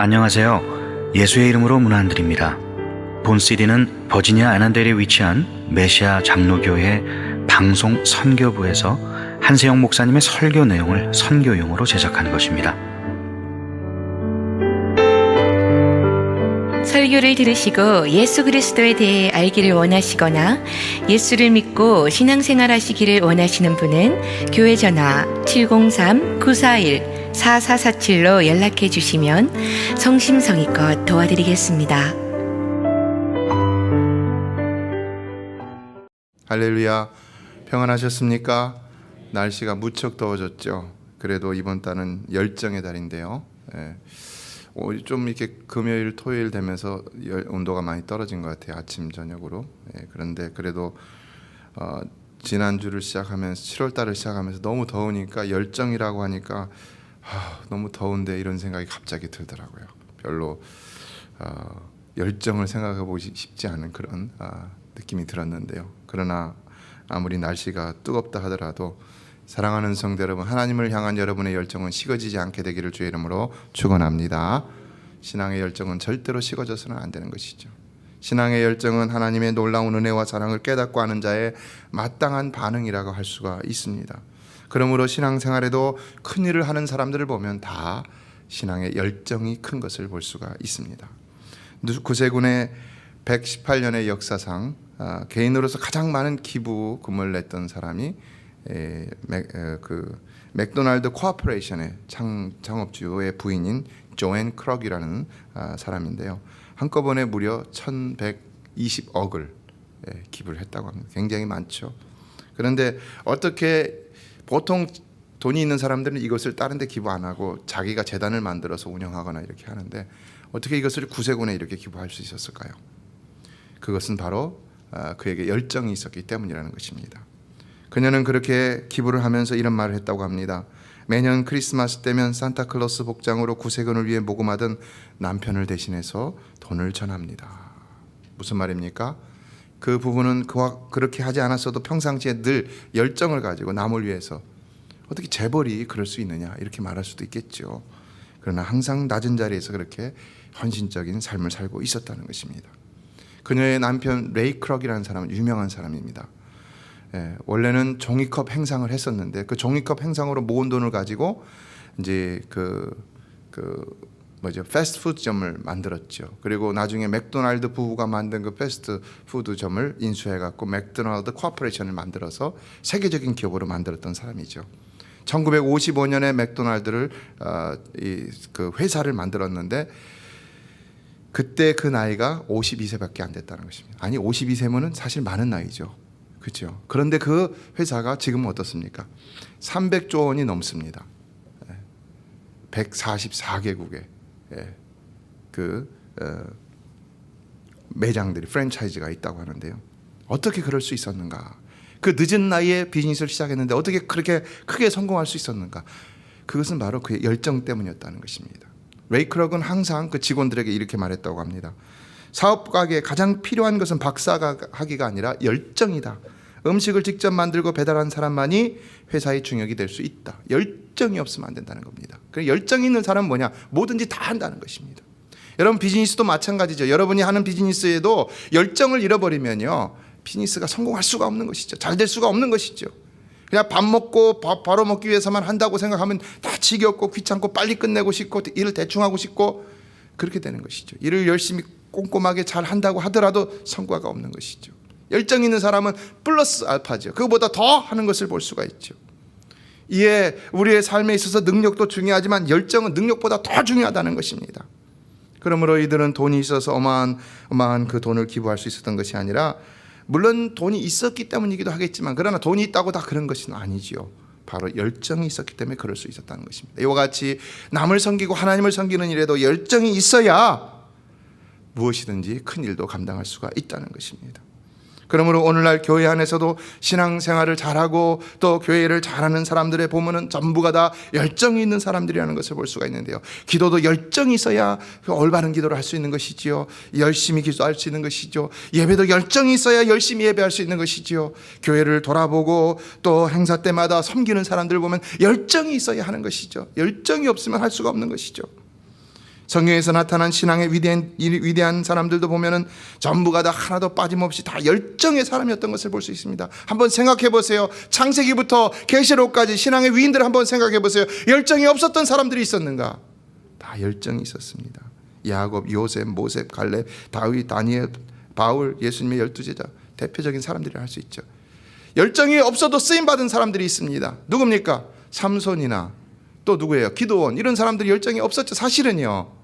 안녕하세요. 예수의 이름으로 문안 안 드립니다. 본 CD는 버지니아 애난델에 위치한 메시아 장로교회 방송 선교부에서 한세영 목사님의 설교 내용을 선교용으로 제작한 것입니다. 설교를 들으시고 예수 그리스도에 대해 알기를 원하시거나 예수를 믿고 신앙생활 하시기를 원하시는 분은 교회 전화 703-941-4447로 연락해 주시면 성심성의껏 도와드리겠습니다. 할렐루야, 평안하셨습니까? 날씨가 무척 더워졌죠. 그래도 이번 달은 열정의 달인데요. 좀 이렇게 금요일, 토요일 되면서 온도가 많이 떨어진 것 같아요. 아침, 저녁으로. 그런데 그래도 지난주를 시작하면서 7월 달을 시작하면서 너무 더우니까 열정이라고 하니까 너무 더운데 이런 생각이 갑자기 들더라고요. 별로 열정을 생각해 보기 쉽지 않은 그런 느낌이 들었는데요. 그러나 아무리 날씨가 뜨겁다 하더라도 사랑하는 성도 여러분, 하나님을 향한 여러분의 열정은 식어지지 않게 되기를 주의 이름으로 축원합니다. 신앙의 열정은 절대로 식어져서는 안 되는 것이죠. 신앙의 열정은 하나님의 놀라운 은혜와 사랑을 깨닫고 하는 자의 마땅한 반응이라고 할 수가 있습니다. 그러므로 신앙생활에도 큰 일을 하는 사람들을 보면 다 신앙의 열정이 큰 것을 볼 수가 있습니다. 구세군의 118년의 역사상 개인으로서 가장 많은 기부금을 냈던 사람이 맥도날드 코퍼레이션의 창업주의 부인인 조앤 크럭이라는 사람인데요. 한꺼번에 무려 1120억을 기부를 했다고 합니다. 굉장히 많죠. 그런데 어떻게 보통 돈이 있는 사람들은 이것을 다른 데 기부 안 하고 자기가 재단을 만들어서 운영하거나 이렇게 하는데 어떻게 이것을 구세군에 이렇게 기부할 수 있었을까요? 그것은 바로 그에게 열정이 있었기 때문이라는 것입니다. 그녀는 그렇게 기부를 하면서 이런 말을 했다고 합니다. 매년 크리스마스 때면 산타클로스 복장으로 구세군을 위해 모금하던 남편을 대신해서 돈을 전합니다. 무슨 말입니까? 그 부부는 그렇게 하지 않았어도 평상시에 늘 열정을 가지고 남을 위해서 어떻게 재벌이 그럴 수 있느냐 이렇게 말할 수도 있겠죠. 그러나 항상 낮은 자리에서 그렇게 헌신적인 삶을 살고 있었다는 것입니다. 그녀의 남편 레이 크럭이라는 사람은 유명한 사람입니다. 원래는 종이컵 행상을 했었는데 그 종이컵 행상으로 모은 돈을 가지고 이제 패스트푸드점을 만들었죠. 그리고 나중에 맥도날드 부부가 만든 그 패스트푸드점을 인수해 갖고 맥도날드 코퍼레이션을 만들어서 세계적인 기업으로 만들었던 사람이죠. 1955년에 맥도날드를 그 회사를 만들었는데 그때 그 나이가 52세밖에 안 됐다는 것입니다. 아니 52세면은 사실 많은 나이죠. 그렇죠. 그런데 그 회사가 지금은 어떻습니까? 300조 원이 넘습니다. 144개국에 매장들이 프랜차이즈가 있다고 하는데요. 어떻게 그럴 수 있었는가? 그 늦은 나이에 비즈니스를 시작했는데 어떻게 그렇게 크게 성공할 수 있었는가? 그것은 바로 그의 열정 때문이었다는 것입니다. 레이 크럭은 항상 그 직원들에게 이렇게 말했다고 합니다. 사업 가게에 가장 필요한 것은 박사가 하기가 아니라 열정이다. 음식을 직접 만들고 배달하는 사람만이 회사의 중역이 될 수 있다. 열정이 없으면 안 된다는 겁니다. 그 열정이 있는 사람은 뭐냐? 뭐든지 다 한다는 것입니다. 여러분 비즈니스도 마찬가지죠. 여러분이 하는 비즈니스에도 열정을 잃어버리면요, 비즈니스가 성공할 수가 없는 것이죠. 잘 될 수가 없는 것이죠. 그냥 밥 먹고 밥 바로 먹기 위해서만 한다고 생각하면 다 지겹고 귀찮고 빨리 끝내고 싶고 일을 대충 하고 싶고 그렇게 되는 것이죠. 일을 열심히 꼼꼼하게 잘 한다고 하더라도 성과가 없는 것이죠. 열정 있는 사람은 플러스 알파죠. 그거보다 더 하는 것을 볼 수가 있죠. 이에 우리의 삶에 있어서 능력도 중요하지만 열정은 능력보다 더 중요하다는 것입니다. 그러므로 이들은 돈이 있어서 어마어마한 그 돈을 기부할 수 있었던 것이 아니라, 물론 돈이 있었기 때문이기도 하겠지만 그러나 돈이 있다고 다 그런 것은 아니지요. 바로 열정이 있었기 때문에 그럴 수 있었다는 것입니다. 이와 같이 남을 섬기고 하나님을 섬기는 일에도 열정이 있어야 무엇이든지 큰 일도 감당할 수가 있다는 것입니다. 그러므로 오늘날 교회 안에서도 신앙생활을 잘하고 또 교회를 잘하는 사람들의 보면은 전부가 다 열정이 있는 사람들이라는 것을 볼 수가 있는데요. 기도도 열정이 있어야 올바른 기도를 할 수 있는 것이지요. 열심히 기도할 수 있는 것이죠. 예배도 열정이 있어야 열심히 예배할 수 있는 것이지요. 교회를 돌아보고 또 행사 때마다 섬기는 사람들을 보면 열정이 있어야 하는 것이죠. 열정이 없으면 할 수가 없는 것이죠. 성경에서 나타난 신앙의 위대한 사람들도 보면은 전부가 다 하나도 빠짐없이 다 열정의 사람이었던 것을 볼 수 있습니다. 한번 생각해 보세요. 창세기부터 계시록까지 신앙의 위인들 한번 생각해 보세요. 열정이 없었던 사람들이 있었는가? 다 열정이 있었습니다. 야곱, 요셉, 모세, 갈렙, 다윗, 다니엘, 바울, 예수님의 12제자, 대표적인 사람들이라 할 수 있죠. 열정이 없어도 쓰임받은 사람들이 있습니다. 누굽니까? 삼손이나 또 누구예요? 기드온, 이런 사람들이 열정이 없었죠. 사실은요.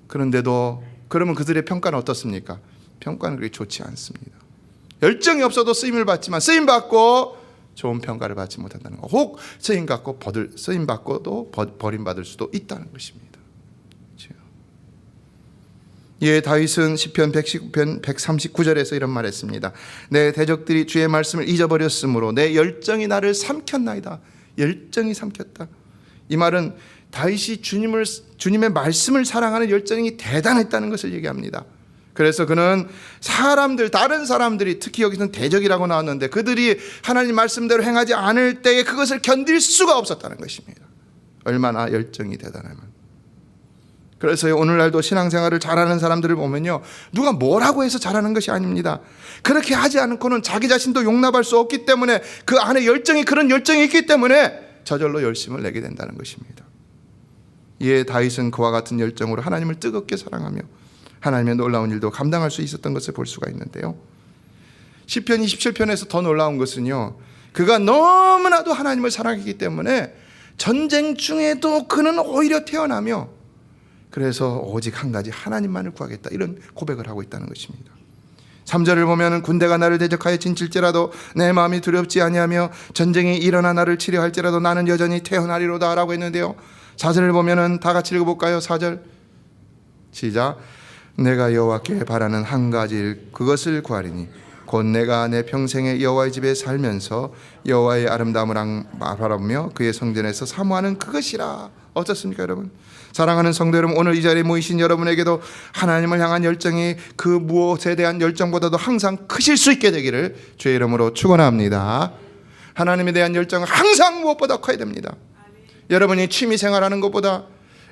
그런데도 그러면 그들의 평가는 어떻습니까? 평가는 그렇게 좋지 않습니다. 열정이 없어도 쓰임을 받지만 쓰임받고 좋은 평가를 받지 못한다는 것, 혹 쓰임받고도 버림받을 수도 있다는 것입니다. 예, 다윗은 시편 139절에서 이런 말했습니다. 내 대적들이 주의 말씀을 잊어버렸으므로 내 열정이 나를 삼켰나이다. 열정이 삼켰다. 이 말은 다윗이 주님의 말씀을 사랑하는 열정이 대단했다는 것을 얘기합니다. 그래서 그는 다른 사람들이, 특히 여기서는 대적이라고 나왔는데, 그들이 하나님 말씀대로 행하지 않을 때에 그것을 견딜 수가 없었다는 것입니다. 얼마나 열정이 대단하면. 그래서 오늘날도 신앙생활을 잘하는 사람들을 보면요, 누가 뭐라고 해서 잘하는 것이 아닙니다. 그렇게 하지 않고는 자기 자신도 용납할 수 없기 때문에, 그 안에 그런 열정이 있기 때문에 저절로 열심을 내게 된다는 것입니다. 이에 다윗은 그와 같은 열정으로 하나님을 뜨겁게 사랑하며 하나님의 놀라운 일도 감당할 수 있었던 것을 볼 수가 있는데요, 시편 27편에서 더 놀라운 것은요, 그가 너무나도 하나님을 사랑했기 때문에 전쟁 중에도 그는 오히려 태어나며, 그래서 오직 한 가지 하나님만을 구하겠다, 이런 고백을 하고 있다는 것입니다. 3절을 보면 군대가 나를 대적하여 진칠지라도 내 마음이 두렵지 아니하며 전쟁이 일어나 나를 치려할지라도 나는 여전히 태어나리로다 라고 했는데요, 4절을 보면 다 같이 읽어볼까요? 4절 시작. 내가 여호와께 바라는 한 가지 그것을 구하리니 곧 내가 내 평생에 여호와의 집에 살면서 여호와의 아름다움을 바라보며 그의 성전에서 사모하는 그것이라. 어떻습니까 여러분? 사랑하는 성도 여러분, 오늘 이 자리에 모이신 여러분에게도 하나님을 향한 열정이 그 무엇에 대한 열정보다도 항상 크실 수 있게 되기를 주의 이름으로 축원합니다. 하나님에 대한 열정은 항상 무엇보다 커야 됩니다. 여러분이 취미 생활하는 것보다,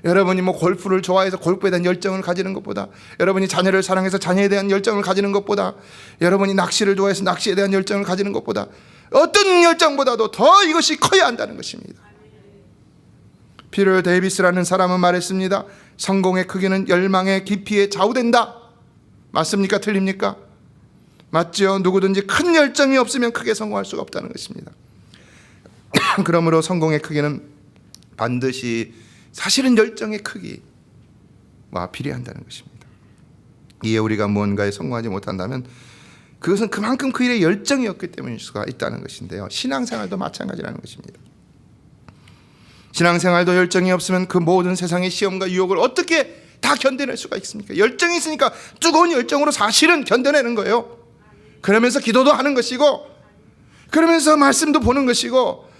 여러분이 골프를 좋아해서 골프에 대한 열정을 가지는 것보다, 여러분이 자녀를 사랑해서 자녀에 대한 열정을 가지는 것보다, 여러분이 낚시를 좋아해서 낚시에 대한 열정을 가지는 것보다, 어떤 열정보다도 더 이것이 커야 한다는 것입니다. 피터 데이비스라는 사람은 말했습니다. 성공의 크기는 열망의 깊이에 좌우된다. 맞습니까? 틀립니까? 맞죠? 누구든지 큰 열정이 없으면 크게 성공할 수가 없다는 것입니다. 그러므로 성공의 크기는 반드시 사실은 열정의 크기와 비례한다는 것입니다. 이에 우리가 무언가에 성공하지 못한다면 그것은 그만큼 그 일에 열정이 없기 때문일 수가 있다는 것인데요, 신앙생활도 마찬가지라는 것입니다. 신앙생활도 열정이 없으면 그 모든 세상의 시험과 유혹을 어떻게 다 견뎌낼 수가 있습니까? 열정이 있으니까 뜨거운 열정으로 사실은 견뎌내는 거예요. 그러면서 기도도 하는 것이고, 그러면서 말씀도 보는 것이고.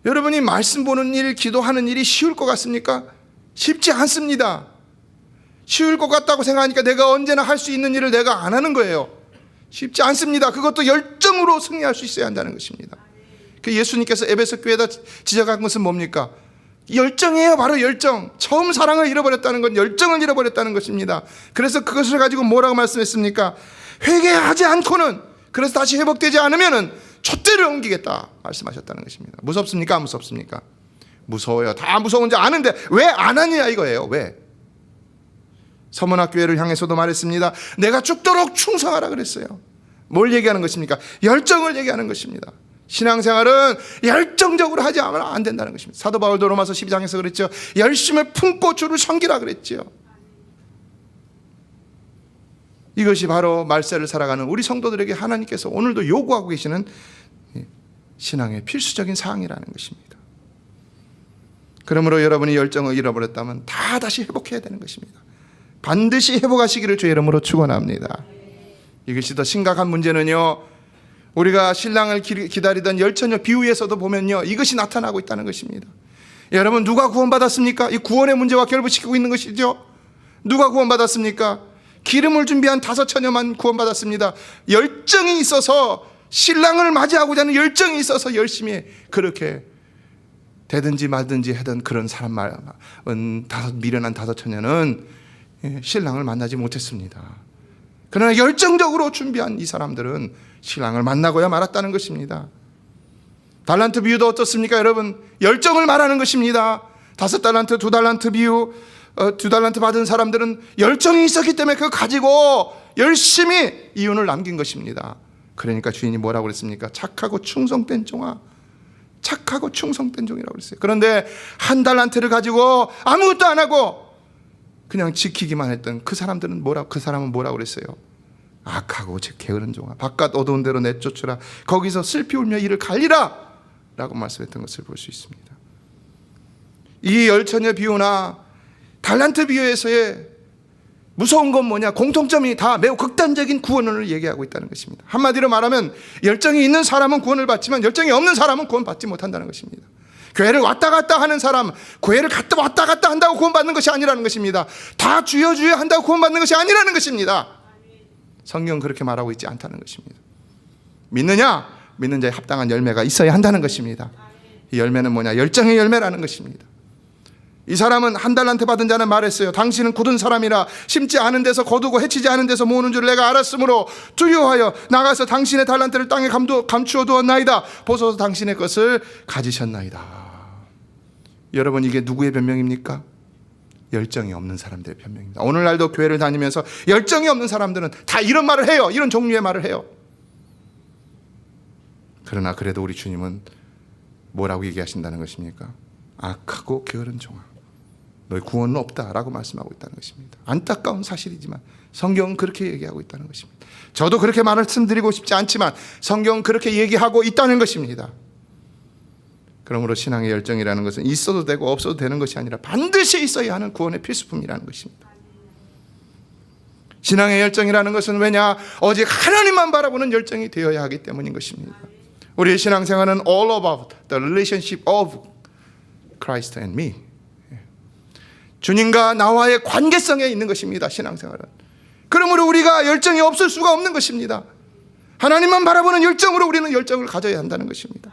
여러분이 말씀 보는 일, 기도하는 일이 쉬울 것 같습니까? 쉽지 않습니다. 쉬울 것 같다고 생각하니까 내가 언제나 할 수 있는 일을 내가 안 하는 거예요. 쉽지 않습니다. 그것도 열정으로 승리할 수 있어야 한다는 것입니다. 그 예수님께서 에베소 교회에다 지적한 것은 뭡니까? 열정이에요. 바로 열정. 처음 사랑을 잃어버렸다는 건 열정을 잃어버렸다는 것입니다. 그래서 그것을 가지고 뭐라고 말씀했습니까? 회개하지 않고는, 그래서 다시 회복되지 않으면은 촛대를 옮기겠다 말씀하셨다는 것입니다. 무섭습니까? 안 무섭습니까? 무서워요. 다 무서운지 아는데 왜 안 하냐 이거예요. 왜? 서문학교회를 향해서도 말했습니다. 내가 죽도록 충성하라 그랬어요. 뭘 얘기하는 것입니까? 열정을 얘기하는 것입니다. 신앙생활은 열정적으로 하지 않으면 안 된다는 것입니다. 사도 바울도 로마서 12장에서 그랬죠. 열심을 품고 주를 섬기라 그랬죠. 이것이 바로 말세를 살아가는 우리 성도들에게 하나님께서 오늘도 요구하고 계시는 신앙의 필수적인 사항이라는 것입니다. 그러므로 여러분이 열정을 잃어버렸다면 다 다시 회복해야 되는 것입니다. 반드시 회복하시기를 주의 이름으로 축원합니다. 이것이 더 심각한 문제는요, 우리가 신랑을 기다리던 열처녀 비유에서도 보면요, 이것이 나타나고 있다는 것입니다. 여러분, 누가 구원받았습니까? 이 구원의 문제와 결부시키고 있는 것이죠. 누가 구원받았습니까? 기름을 준비한 5 처녀만 구원받았습니다. 열정이 있어서, 신랑을 맞이하고자 하는 열정이 있어서 열심히 그렇게 되든지 말든지 하던 그런 사람 말은 미련한 다섯 처녀는 신랑을 만나지 못했습니다. 그러나 열정적으로 준비한 이 사람들은 신랑을 만나고야 말았다는 것입니다. 달란트 비유도 어떻습니까, 여러분? 열정을 말하는 것입니다. 5달란트, 2달란트 비유, 2달란트 받은 사람들은 열정이 있었기 때문에 그거 가지고 열심히 이윤을 남긴 것입니다. 그러니까 주인이 뭐라고 그랬습니까? 착하고 충성된 종아. 착하고 충성된 종이라고 그랬어요. 그런데 1달란트를 가지고 아무것도 안 하고 그냥 지키기만 했던 그 사람은 뭐라고 그랬어요? 악하고 게으른 종아, 바깥 어두운 데로 내쫓으라. 거기서 슬피 울며 이를 갈리라 라고 말씀했던 것을 볼 수 있습니다. 이 열처녀 비유나 달란트 비유에서의 무서운 건 뭐냐? 공통점이 다 매우 극단적인 구원을 얘기하고 있다는 것입니다. 한마디로 말하면 열정이 있는 사람은 구원을 받지만 열정이 없는 사람은 구원받지 못한다는 것입니다. 교회를 왔다 갔다 하는 사람, 교회를 왔다 갔다 한다고 구원받는 것이 아니라는 것입니다. 다 주여 주여 한다고 구원받는 것이 아니라는 것입니다. 성경은 그렇게 말하고 있지 않다는 것입니다. 믿느냐? 믿는 자에 합당한 열매가 있어야 한다는 것입니다. 이 열매는 뭐냐? 열정의 열매라는 것입니다. 이 사람은 1달란트 받은 자는 말했어요. 당신은 굳은 사람이라 심지 않은 데서 거두고 해치지 않은 데서 모으는 줄 내가 알았으므로 두려워하여 나가서 당신의 달란트를 땅에 감추어 두었나이다. 보소서 당신의 것을 가지셨나이다. 여러분, 이게 누구의 변명입니까? 열정이 없는 사람들의 변명입니다. 오늘날도 교회를 다니면서 열정이 없는 사람들은 다 이런 말을 해요. 이런 종류의 말을 해요. 그러나 그래도 우리 주님은 뭐라고 얘기하신다는 것입니까? 악하고 게으른 종아, 너희 구원은 없다라고 말씀하고 있다는 것입니다. 안타까운 사실이지만 성경은 그렇게 얘기하고 있다는 것입니다. 저도 그렇게 말씀드리고 싶지 않지만 성경은 그렇게 얘기하고 있다는 것입니다. 그러므로 신앙의 열정이라는 것은 있어도 되고 없어도 되는 것이 아니라 반드시 있어야 하는 구원의 필수품이라는 것입니다. 신앙의 열정이라는 것은 왜냐? 오직 하나님만 바라보는 열정이 되어야 하기 때문인 것입니다. 우리의 신앙생활은 all about the relationship of Christ and me. 주님과 나와의 관계성에 있는 것입니다. 신앙생활은. 그러므로 우리가 열정이 없을 수가 없는 것입니다. 하나님만 바라보는 열정으로 우리는 열정을 가져야 한다는 것입니다.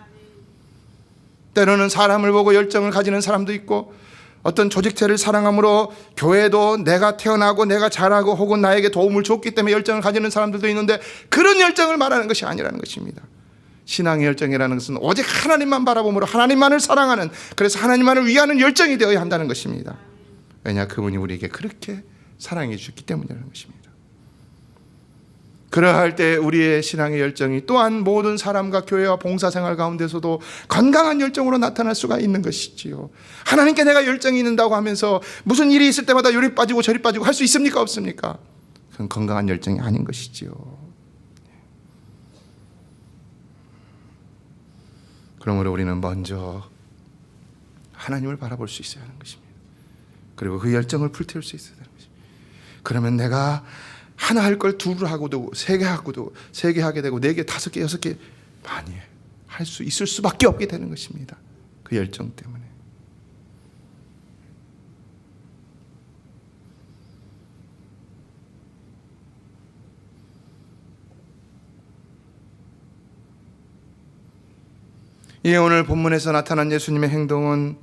때로는 사람을 보고 열정을 가지는 사람도 있고, 어떤 조직체를 사랑함으로 교회도 내가 태어나고 내가 잘하고 혹은 나에게 도움을 줬기 때문에 열정을 가지는 사람들도 있는데, 그런 열정을 말하는 것이 아니라는 것입니다. 신앙의 열정이라는 것은 오직 하나님만 바라보므로 하나님만을 사랑하는, 그래서 하나님만을 위하는 열정이 되어야 한다는 것입니다. 왜냐? 그분이 우리에게 그렇게 사랑해 주셨기 때문이라는 것입니다. 그러할 때 우리의 신앙의 열정이 또한 모든 사람과 교회와 봉사생활 가운데서도 건강한 열정으로 나타날 수가 있는 것이지요. 하나님께 내가 열정이 있는다고 하면서 무슨 일이 있을 때마다 요리 빠지고 저리 빠지고 할 수 있습니까? 없습니까? 그건 건강한 열정이 아닌 것이지요. 그러므로 우리는 먼저 하나님을 바라볼 수 있어야 하는 것입니다. 그리고 그 열정을 불태울 수 있어야 하는 것입니다. 그러면 내가 하나 할 걸 둘을 하고도, 3개 하고도, 3개 하게 되고, 4개, 5개, 6개 많이 할 수 있을 수밖에 없게 되는 것입니다. 그 열정 때문에. 예, 오늘 본문에서 나타난 예수님의 행동은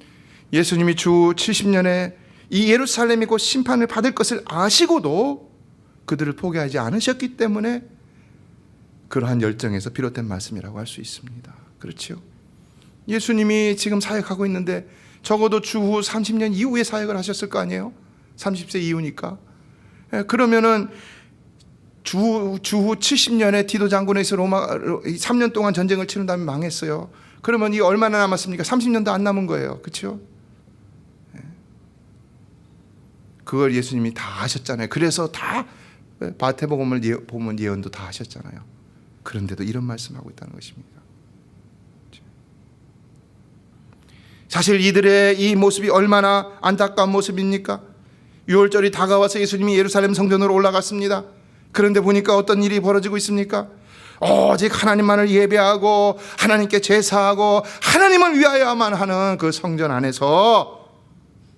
예수님이 주 70년에 이 예루살렘이 곧 심판을 받을 것을 아시고도 그들을 포기하지 않으셨기 때문에 그러한 열정에서 비롯된 말씀이라고 할 수 있습니다. 그렇죠? 예수님이 지금 사역하고 있는데 적어도 주후 30년 이후에 사역을 하셨을 거 아니에요? 30세 이후니까. 그러면은 주후 70년에 디도 장군에서 로마 3년 동안 전쟁을 치른 다음에 망했어요. 그러면 이 얼마나 남았습니까? 30년도 안 남은 거예요. 그렇죠? 그걸 예수님이 다 하셨잖아요. 그래서 다 마태복음을 보면 예언도 다 하셨잖아요. 그런데도 이런 말씀하고 있다는 것입니다. 사실 이들의 이 모습이 얼마나 안타까운 모습입니까? 유월절이 다가와서 예수님이 예루살렘 성전으로 올라갔습니다. 그런데 보니까 어떤 일이 벌어지고 있습니까? 오직 하나님만을 예배하고 하나님께 제사하고 하나님을 위하여만 하는 그 성전 안에서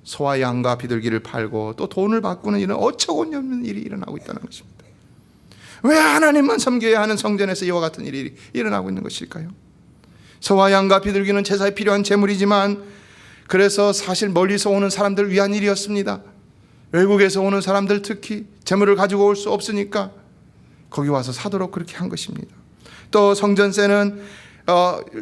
소와 양과 비둘기를 팔고 또 돈을 바꾸는 이런 어처구니 없는 일이 일어나고 있다는 것입니다. 왜 하나님만 섬겨야 하는 성전에서 이와 같은 일이 일어나고 있는 것일까요? 소와 양과 비둘기는 제사에 필요한 제물이지만 그래서 사실 멀리서 오는 사람들 위한 일이었습니다. 외국에서 오는 사람들 특히 재물을 가지고 올 수 없으니까 거기 와서 사도록 그렇게 한 것입니다. 또 성전세는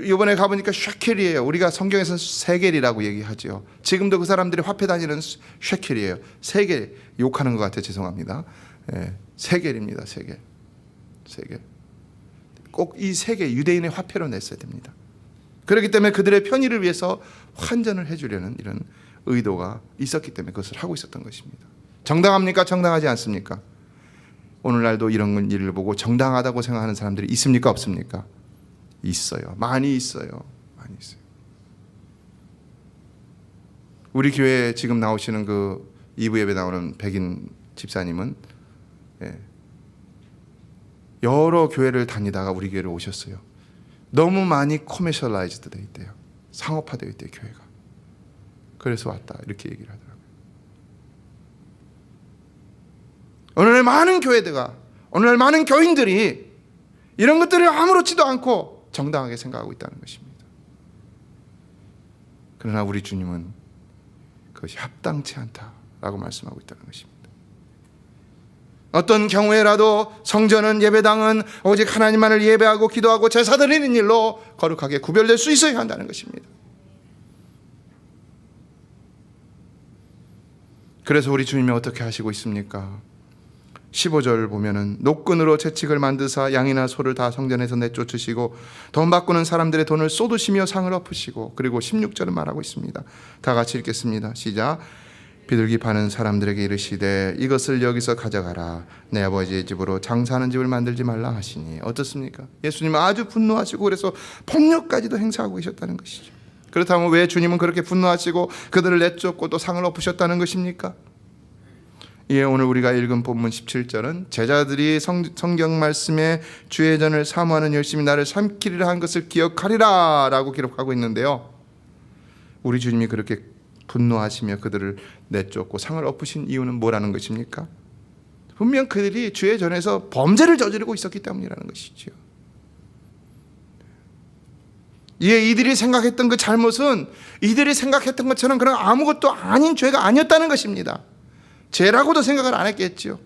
이번에 가보니까 쉐켈이에요. 우리가 성경에서는 세겔이라고 얘기하죠. 지금도 그 사람들이 화폐 다니는 쉐켈이에요. 세겔, 욕하는 것 같아요. 죄송합니다. 세겔입니다. 세겔. 꼭 이 세겔 유대인의 화폐로 냈어야 됩니다. 그렇기 때문에 그들의 편의를 위해서 환전을 해주려는 이런 의도가 있었기 때문에 그것을 하고 있었던 것입니다. 정당합니까? 정당하지 않습니까? 오늘날도 이런 일을 보고 정당하다고 생각하는 사람들이 있습니까? 없습니까? 있어요. 많이 있어요. 많이 있어요. 우리 교회에 지금 나오시는 그 2부 예배 나오는 백인 집사님은 여러 교회를 다니다가 우리 교회를 오셨어요. 너무 많이 커머셜라이즈드 돼 있대요. 상업화되어 있대요, 교회가. 그래서 왔다 이렇게 얘기를 하더라고요. 오늘날 많은 교회들과 오늘날 많은 교인들이 이런 것들을 아무렇지도 않고 정당하게 생각하고 있다는 것입니다. 그러나 우리 주님은 그것이 합당치 않다라고 말씀하고 있다는 것입니다. 어떤 경우에라도 성전은, 예배당은 오직 하나님만을 예배하고 기도하고 제사 드리는 일로 거룩하게 구별될 수 있어야 한다는 것입니다. 그래서 우리 주님이 어떻게 하시고 있습니까? 15절 보면은 노끈으로 채찍을 만드사 양이나 소를 다 성전에서 내쫓으시고 돈 바꾸는 사람들의 돈을 쏟으시며 상을 엎으시고, 그리고 16절은 말하고 있습니다. 다 같이 읽겠습니다. 시작. 비둘기 파는 사람들에게 이르시되 이것을 여기서 가져가라. 내 아버지의 집으로 장사하는 집을 만들지 말라 하시니. 어떻습니까? 예수님은 아주 분노하시고 그래서 폭력까지도 행사하고 계셨다는 것이죠. 그렇다면 왜 주님은 그렇게 분노하시고 그들을 내쫓고 또 상을 엎으셨다는 것입니까? 예, 오늘 우리가 읽은 본문 17절은 제자들이 성경 말씀에 주의 전을 사모하는 열심히 나를 삼키리라 한 것을 기억하리라 라고 기록하고 있는데요, 우리 주님이 그렇게 분노하시며 그들을 내쫓고 상을 엎으신 이유는 뭐라는 것입니까? 분명 그들이 주의 전에서 범죄를 저지르고 있었기 때문이라는 것이죠. 이들이 생각했던 그 잘못은 이들이 생각했던 것처럼 그런 아무것도 아닌 죄가 아니었다는 것입니다. 죄라고도 생각을 안 했겠죠.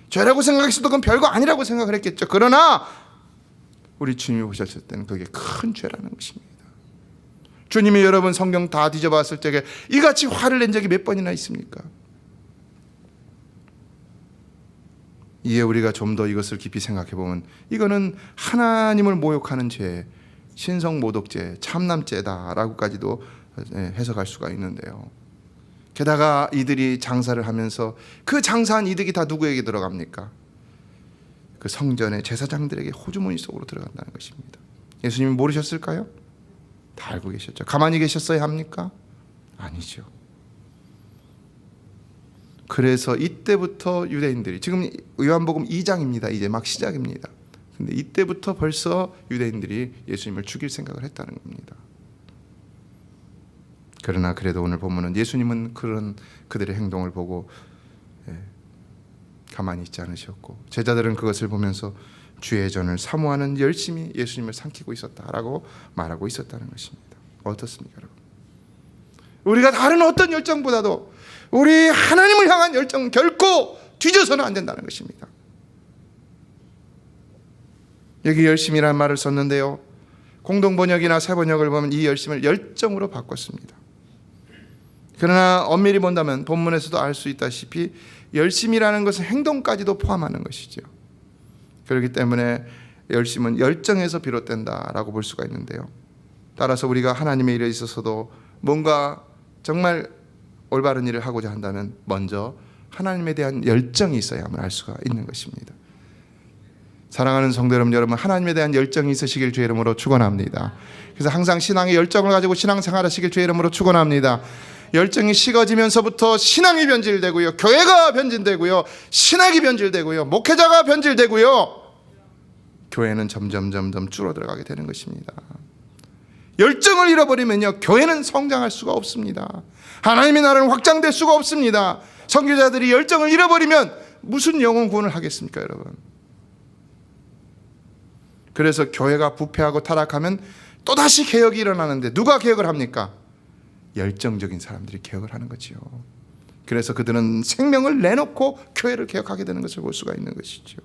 죄라고 생각했어도 그건 별거 아니라고 생각을 했겠죠. 그러나 우리 주님이 보셨을 때는 그게 큰 죄라는 것입니다. 주님이 여러분 성경 다 뒤져봤을 적에 이같이 화를 낸 적이 몇 번이나 있습니까? 이에 우리가 좀 더 이것을 깊이 생각해 보면 이거는 하나님을 모욕하는 죄, 신성모독죄, 참남죄다라고까지도 해석할 수가 있는데요. 게다가 이들이 장사를 하면서 그 장사한 이득이 다 누구에게 들어갑니까? 그 성전의 제사장들에게 호주머니 속으로 들어간다는 것입니다. 예수님이 모르셨을까요? 다 알고 계셨죠. 가만히 계셨어야 합니까? 아니죠. 그래서 이때부터 유대인들이, 지금 요한복음 2장입니다. 이제 막 시작입니다. 근데 이때부터 벌써 유대인들이 예수님을 죽일 생각을 했다는 겁니다. 그러나 그래도 오늘 본문은 예수님은 그런 그들의 행동을 보고 가만히 있지 않으셨고, 제자들은 그것을 보면서 주의 전을 사모하는 열심히 예수님을 삼키고 있었다라고 말하고 있었다는 것입니다. 어떻습니까, 여러분? 우리가 다른 어떤 열정보다도 우리 하나님을 향한 열정은 결코 뒤져서는 안 된다는 것입니다. 여기 열심이라는 말을 썼는데요, 공동번역이나 새번역을 보면 이 열심을 열정으로 바꿨습니다. 그러나 엄밀히 본다면 본문에서도 알 수 있다시피 열심이라는 것은 행동까지도 포함하는 것이죠. 그렇기 때문에 열심은 열정에서 비롯된다라고 볼 수가 있는데요, 따라서 우리가 하나님의 일에 있어서도 뭔가 정말 올바른 일을 하고자 한다면 먼저 하나님에 대한 열정이 있어야만 알 수가 있는 것입니다. 사랑하는 성도 여러분, 하나님에 대한 열정이 있으시길 주의 이름으로 축원합니다. 그래서 항상 신앙의 열정을 가지고 신앙생활하시길 주의 이름으로 축원합니다. 열정이 식어지면서부터 신앙이 변질되고요, 교회가 변질되고요, 신학이 변질되고요, 목회자가 변질되고요, 교회는 점점 줄어들어가게 되는 것입니다. 열정을 잃어버리면요, 교회는 성장할 수가 없습니다. 하나님의 나라는 확장될 수가 없습니다. 선교자들이 열정을 잃어버리면 무슨 영혼 구원을 하겠습니까, 여러분? 그래서 교회가 부패하고 타락하면 또다시 개혁이 일어나는데 누가 개혁을 합니까? 열정적인 사람들이 개혁을 하는 거지요. 그래서 그들은 생명을 내놓고 교회를 개혁하게 되는 것을 볼 수가 있는 것이죠.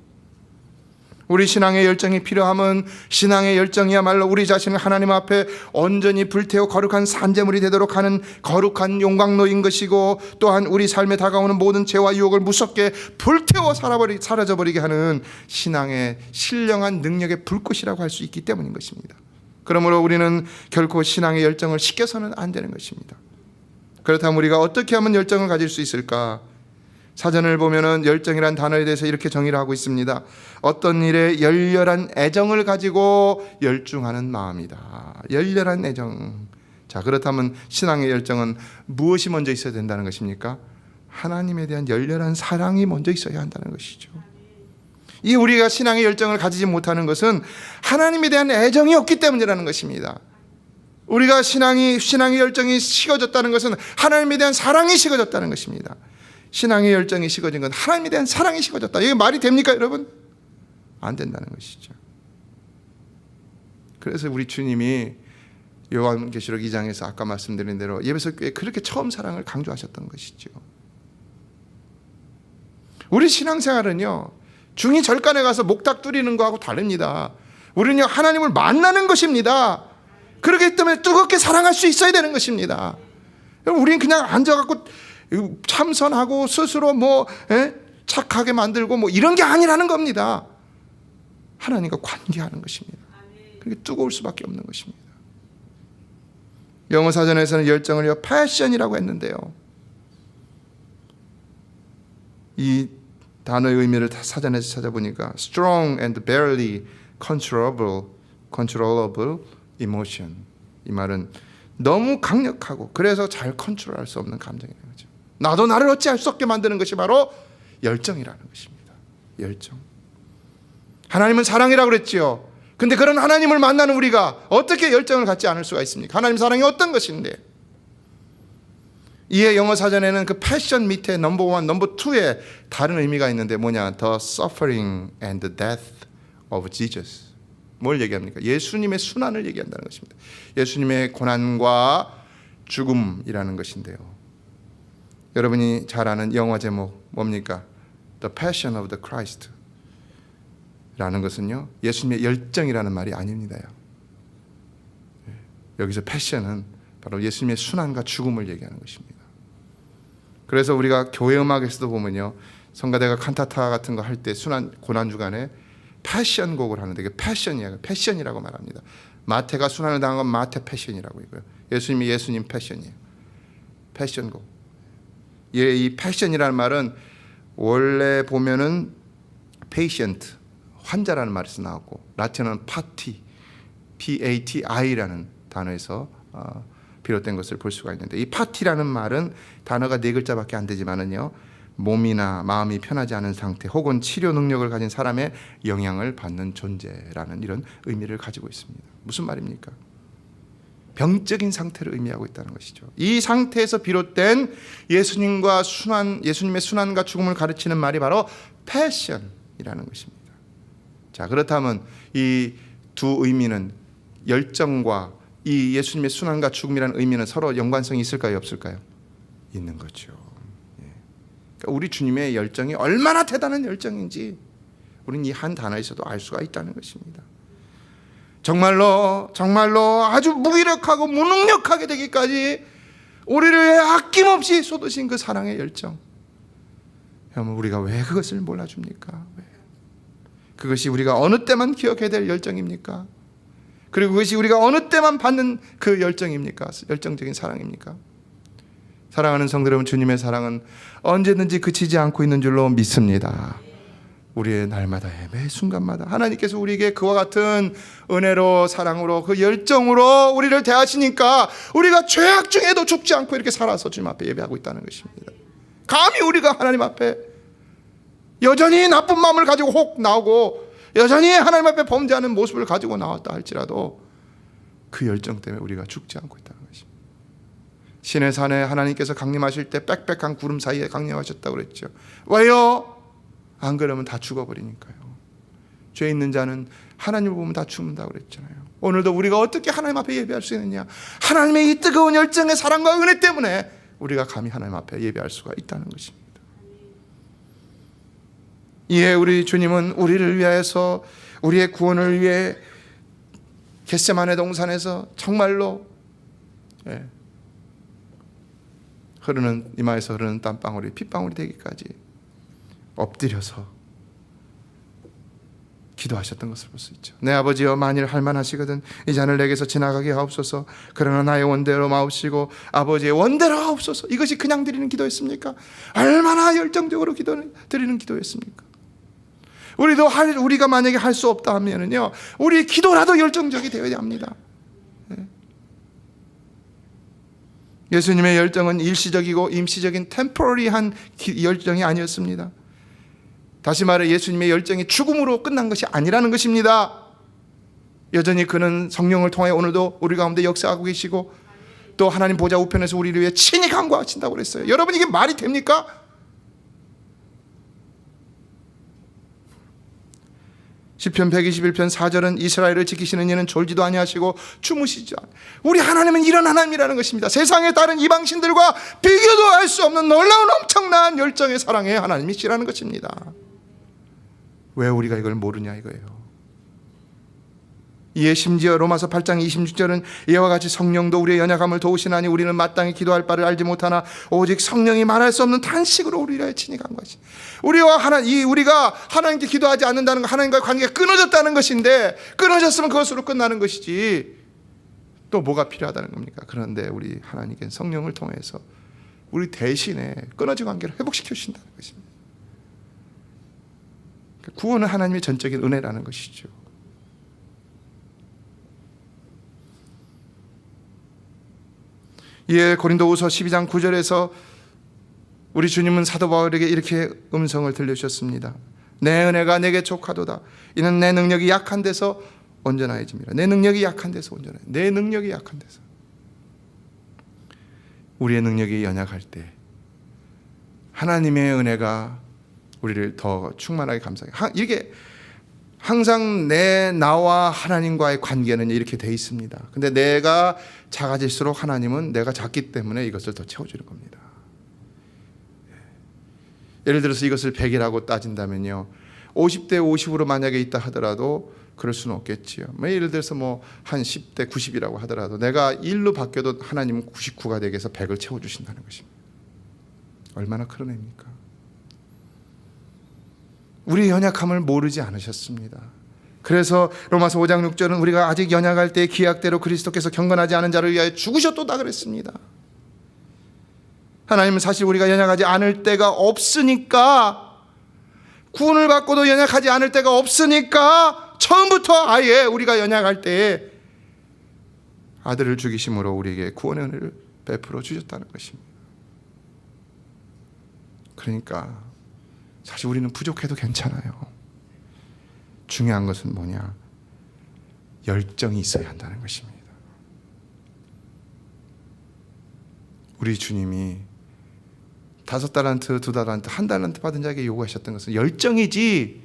우리 신앙의 열정이 필요하면 신앙의 열정이야말로 우리 자신을 하나님 앞에 온전히 불태워 거룩한 산재물이 되도록 하는 거룩한 용광로인 것이고, 또한 우리 삶에 다가오는 모든 죄와 유혹을 무섭게 불태워 사라져버리게 하는 신앙의 신령한 능력의 불꽃이라고 할 수 있기 때문인 것입니다. 그러므로 우리는 결코 신앙의 열정을 식혀서는 안 되는 것입니다. 그렇다면 우리가 어떻게 하면 열정을 가질 수 있을까? 사전을 보면은 열정이란 단어에 대해서 이렇게 정의를 하고 있습니다. 어떤 일에 열렬한 애정을 가지고 열중하는 마음이다. 열렬한 애정. 자, 그렇다면 신앙의 열정은 무엇이 먼저 있어야 된다는 것입니까? 하나님에 대한 열렬한 사랑이 먼저 있어야 한다는 것이죠. 이 우리가 신앙의 열정을 가지지 못하는 것은 하나님에 대한 애정이 없기 때문이라는 것입니다. 우리가 신앙의 열정이 식어졌다는 것은 하나님에 대한 사랑이 식어졌다는 것입니다. 신앙의 열정이 식어진 건 하나님에 대한 사랑이 식어졌다. 이게 말이 됩니까, 여러분? 안 된다는 것이죠. 그래서 우리 주님이 요한계시록 2장에서 아까 말씀드린 대로 예배소 교회에 그렇게 처음 사랑을 강조하셨던 것이죠. 우리 신앙생활은요, 중이 절간에 가서 목탁 두리는 거하고 다릅니다. 우리는요, 하나님을 만나는 것입니다. 그렇기 때문에 뜨겁게 사랑할 수 있어야 되는 것입니다. 우리는 그냥 앉아갖고 참선하고 스스로 착하게 만들고 이런 게 아니라는 겁니다. 하나님과 관계하는 것입니다. 그렇게 뜨거울 수밖에 없는 것입니다. 영어 사전에서는 열정을 패션이라고 했는데요, 이 단어의 의미를 사전에서 찾아보니까 strong and barely controllable emotion. 이 말은 너무 강력하고 그래서 잘 컨트롤할 수 없는 감정이라는 거죠. 나도 나를 어찌할 수 없게 만드는 것이 바로 열정이라는 것입니다. 열정. 하나님은 사랑이라고 그랬지요. 근데 그런 하나님을 만나는 우리가 어떻게 열정을 갖지 않을 수가 있습니까? 하나님 사랑이 어떤 것인데? 이에 영어 사전에는 그 패션 밑에 넘버 1, 넘버 2에 다른 의미가 있는데 뭐냐? The suffering and the death of Jesus. 뭘 얘기합니까? 예수님의 순환을 얘기한다는 것입니다. 예수님의 고난과 죽음이라는 것인데요, 여러분이 잘 아는 영화 제목 뭡니까? The Passion of the Christ 라는 것은요, 예수님의 열정이라는 말이 아닙니다요. 여기서 패션은 바로 예수님의 순환과 죽음을 얘기하는 것입니다. 그래서 우리가 교회 음악에서도 보면요, 성가대가 칸타타 같은 거 할 때 순환 고난 주간에 패션 곡을 하는데 이게 패션이라고 말합니다. 마태가 순환을 당한 건 마태 패션이라고 이고요. 예수님이 예수님 패션이에요. 패션곡. 이 패션이라는 말은 원래 보면은 patient, 환자라는 말에서 나왔고, 라틴어는 파티, PATI라는 단어에서 비롯된 것을 볼 수가 있는데, 이 파티라는 말은 단어가 4글자밖에 안 되지만은요, 몸이나 마음이 편하지 않은 상태 혹은 치료 능력을 가진 사람의 영향을 받는 존재라는 이런 의미를 가지고 있습니다. 무슨 말입니까? 병적인 상태를 의미하고 있다는 것이죠. 이 상태에서 비롯된 예수님의 순환과 죽음을 가르치는 말이 바로 패션이라는 것입니다. 자, 그렇다면 이 두 의미는, 열정과 이 예수님의 순환과 죽음이라는 의미는 서로 연관성이 있을까요, 없을까요? 있는 거죠. 그러니까 우리 주님의 열정이 얼마나 대단한 열정인지 우리는 이 한 단어에서도 알 수가 있다는 것입니다. 정말로 아주 무기력하고 무능력하게 되기까지 우리를 아낌없이 쏟으신 그 사랑의 열정, 여러분, 우리가 왜 그것을 몰라줍니까? 왜? 그것이 우리가 어느 때만 기억해야 될 열정입니까? 그리고 그것이 우리가 어느 때만 받는 그 열정입니까? 열정적인 사랑입니까? 사랑하는 성도 여러분, 주님의 사랑은 언제든지 그치지 않고 있는 줄로 믿습니다. 우리의 날마다의 매 순간마다 하나님께서 우리에게 그와 같은 은혜로, 사랑으로, 그 열정으로 우리를 대하시니까 우리가 죄악 중에도 죽지 않고 이렇게 살아서 주님 앞에 예배하고 있다는 것입니다. 감히 우리가 하나님 앞에 여전히 나쁜 마음을 가지고 혹 나오고 여전히 하나님 앞에 범죄하는 모습을 가지고 나왔다 할지라도 그 열정 때문에 우리가 죽지 않고 있다는 것입니다. 신의 산에 하나님께서 강림하실 때 빽빽한 구름 사이에 강림하셨다고 그랬죠. 왜요? 안 그러면 다 죽어버리니까요. 죄 있는 자는 하나님을 보면 다 죽는다고 그랬잖아요. 오늘도 우리가 어떻게 하나님 앞에 예배할 수 있느냐? 하나님의 이 뜨거운 열정의 사랑과 은혜 때문에 우리가 감히 하나님 앞에 예배할 수가 있다는 것입니다. 이에 우리 주님은 우리를 위하여서, 우리의 구원을 위해 겟세마네 동산에서 정말로 이마에서 흐르는 땀방울이 핏방울이 되기까지 엎드려서 기도하셨던 것을 볼 수 있죠. 내 아버지여, 만일 할만하시거든 이 잔을 내게서 지나가게 하옵소서. 그러나 나의 원대로 마옵시고 아버지의 원대로 하옵소서. 이것이 그냥 드리는 기도였습니까? 얼마나 열정적으로 드리는 기도였습니까? 우리가 만약에 할 수 없다 하면은요, 우리 기도라도 열정적이 되어야 합니다. 예수님의 열정은 일시적이고 임시적인 템포러리한 열정이 아니었습니다. 다시 말해 예수님의 열정이 죽음으로 끝난 것이 아니라는 것입니다. 여전히 그는 성령을 통해 오늘도 우리 가운데 역사하고 계시고, 또 하나님 보좌 우편에서 우리를 위해 친히 간구하신다고 그랬어요. 여러분, 이게 말이 됩니까? 시편 121편 4절은 이스라엘을 지키시는 이는 졸지도 아니하시고 주무시지 않. 우리 하나님은 이런 하나님이라는 것입니다. 세상에 다른 이방신들과 비교도 할 수 없는 놀라운 엄청난 열정의 사랑의 하나님이시라는 것입니다. 왜 우리가 이걸 모르냐 이거예요. 이에 심지어 로마서 8장 26절은 이와 같이 성령도 우리의 연약함을 도우시나니 우리는 마땅히 기도할 바를 알지 못하나 오직 성령이 말할 수 없는 탄식으로 우리를 친히 간 것이. 우리가 하나님께 기도하지 않는다는 것, 하나님과의 관계가 끊어졌다는 것인데, 끊어졌으면 그것으로 끝나는 것이지 또 뭐가 필요하다는 겁니까? 그런데 우리 하나님께는 성령을 통해서 우리 대신에 끊어진 관계를 회복시켜 주신다는 것입니다. 구원은 하나님의 전적인 은혜라는 것이죠. 이에 고린도후서 12장 9절에서 우리 주님은 사도 바울에게 이렇게 음성을 들려주셨습니다. 내 은혜가 내게 족하도다. 이는 내 능력이 약한 데서 온전하여짐이라. 내 능력이 약한 데서 온전해. 내 능력이 약한 데서. 우리의 능력이 연약할 때 하나님의 은혜가 우리를 더 충만하게 감싸게. 이게 항상 나와 하나님과의 관계는 이렇게 돼 있습니다. 근데 내가 작아질수록 하나님은 내가 작기 때문에 이것을 더 채워주는 겁니다. 예를 들어서 이것을 100이라고 따진다면요, 50대 50으로 만약에 있다 하더라도 그럴 수는 없겠지요. 예를 들어서 한 10대 90이라고 하더라도 내가 1로 바뀌어도 하나님은 99가 되게 해서 100을 채워주신다는 것입니다. 얼마나 큰 은혜입니까? 우리 연약함을 모르지 않으셨습니다. 그래서 로마서 5장 6절은 우리가 아직 연약할 때 기약대로 그리스도께서 경건하지 않은 자를 위하여 죽으셨도다 그랬습니다. 하나님은 사실 우리가 연약하지 않을 때가 없으니까, 구원을 받고도 연약하지 않을 때가 없으니까 처음부터 아예 우리가 연약할 때에 아들을 죽이심으로 우리에게 구원의 은혜를 베풀어 주셨다는 것입니다. 그러니까 사실 우리는 부족해도 괜찮아요. 중요한 것은 뭐냐? 열정이 있어야 한다는 것입니다. 우리 주님이 5달란트, 2달란트, 1달란트 받은 자에게 요구하셨던 것은 열정이지,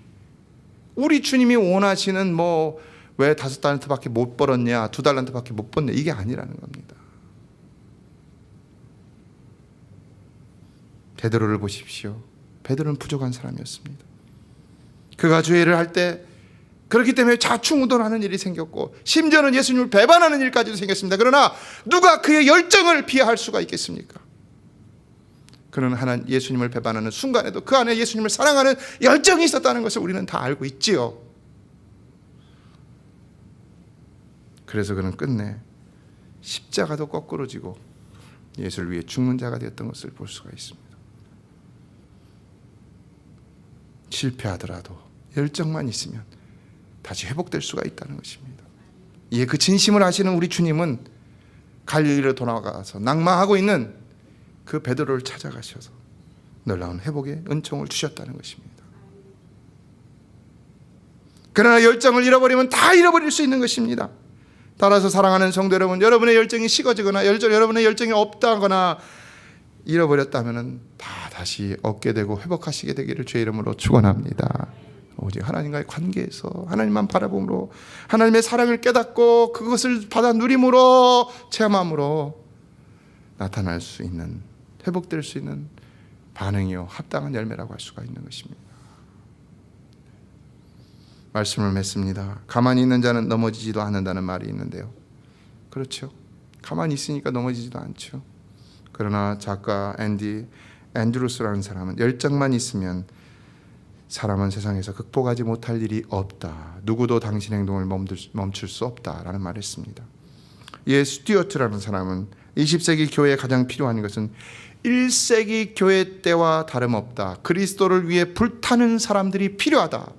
우리 주님이 원하시는 왜 5달란트밖에 못 벌었냐, 2달란트밖에 못 벌냐, 이게 아니라는 겁니다. 베드로를 보십시오. 베드로는 부족한 사람이었습니다. 그가 주의를 할 때 그렇기 때문에 좌충우돌하는 일이 생겼고, 심지어는 예수님을 배반하는 일까지도 생겼습니다. 그러나 누가 그의 열정을 피할 수가 있겠습니까? 그는 예수님을 배반하는 순간에도 그 안에 예수님을 사랑하는 열정이 있었다는 것을 우리는 다 알고 있지요. 그래서 그는 끝내 십자가도 거꾸로 지고 예수를 위해 죽는 자가 되었던 것을 볼 수가 있습니다. 실패하더라도 열정만 있으면 다시 회복될 수가 있다는 것입니다. 이에 그 진심을 아시는 우리 주님은 갈릴리로 돌아가서 낭망하고 있는 그 베드로를 찾아가셔서 놀라운 회복의 은총을 주셨다는 것입니다. 그러나 열정을 잃어버리면 다 잃어버릴 수 있는 것입니다. 따라서 사랑하는 성도 여러분, 여러분의 열정이 식어지거나 여러분의 열정이 없다거나 잃어버렸다면 다 다시 얻게 되고 회복하시게 되기를 주의 이름으로 축원합니다. 오직 하나님과의 관계에서 하나님만 바라봄으로 하나님의 사랑을 깨닫고 그것을 받아 누림으로 체험함으로 나타날 수 있는, 회복될 수 있는 반응이요 합당한 열매라고 할 수가 있는 것입니다. 말씀을 맺습니다. 가만히 있는 자는 넘어지지도 않는다는 말이 있는데요, 그렇죠. 가만히 있으니까 넘어지지도 않죠. 그러나 작가 앤드루스라는 사람은 열정만 있으면 사람은 세상에서 극복하지 못할 일이 없다. 누구도 당신 행동을 멈출 수 없다라는 말을 했습니다. 예, 스튜어트라는 사람은 20세기 교회에 가장 필요한 것은 1세기 교회 때와 다름없다. 그리스도를 위해 불타는 사람들이 필요하다.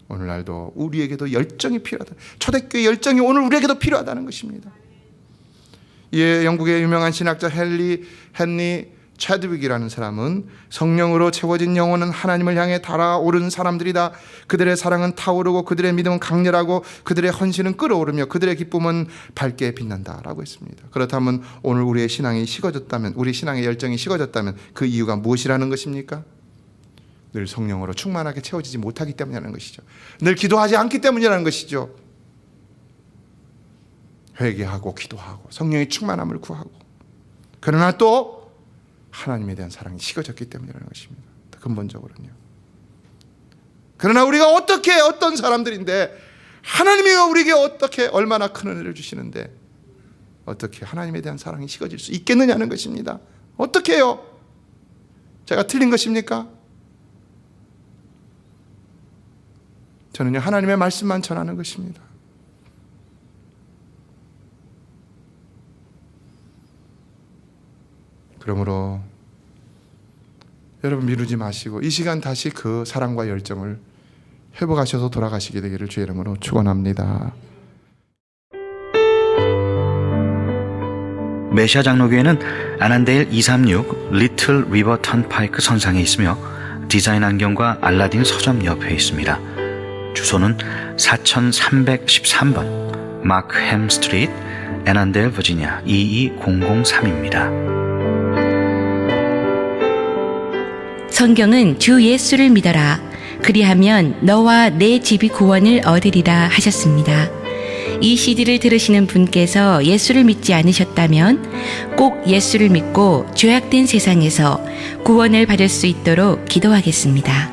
오늘날도 우리에게도 열정이 필요하다. 초대교회 열정이 오늘 우리에게도 필요하다는 것입니다. 예, 영국의 유명한 신학자 헨리 차드윅이라는 사람은 성령으로 채워진 영혼은 하나님을 향해 달아오른 사람들이다. 그들의 사랑은 타오르고 그들의 믿음은 강렬하고 그들의 헌신은 끓어오르며 그들의 기쁨은 밝게 빛난다라고 했습니다. 그렇다면 오늘 우리의 신앙이 식어졌다면, 우리 신앙의 열정이 식어졌다면 그 이유가 무엇이라는 것입니까? 늘 성령으로 충만하게 채워지지 못하기 때문이라는 것이죠. 늘 기도하지 않기 때문이라는 것이죠. 회개하고 기도하고 성령의 충만함을 구하고, 그러나 또 하나님에 대한 사랑이 식어졌기 때문이라는 것입니다. 근본적으로는요. 그러나 우리가 어떻게, 어떤 사람들인데 하나님이 우리에게 어떻게 얼마나 큰 은혜를 주시는데 어떻게 하나님에 대한 사랑이 식어질 수 있겠느냐는 것입니다. 어떻게 해요? 제가 틀린 것입니까? 저는요, 하나님의 말씀만 전하는 것입니다. 그러므로 여러분 미루지 마시고 이 시간 다시 그 사랑과 열정을 회복하셔서 돌아가시게 되기를 주의 이름으로 축원합니다. 메시아 장로교회는 아난데일 236 리틀 리버 턴파이크 선상에 있으며 디자인 안경과 알라딘 서점 옆에 있습니다. 주소는 4313번 마크햄 스트리트, 애난데일, 버지니아 22003입니다. 성경은 주 예수를 믿어라. 그리하면 너와 내 집이 구원을 얻으리라 하셨습니다. 이 CD를 들으시는 분께서 예수를 믿지 않으셨다면 꼭 예수를 믿고 죄악된 세상에서 구원을 받을 수 있도록 기도하겠습니다.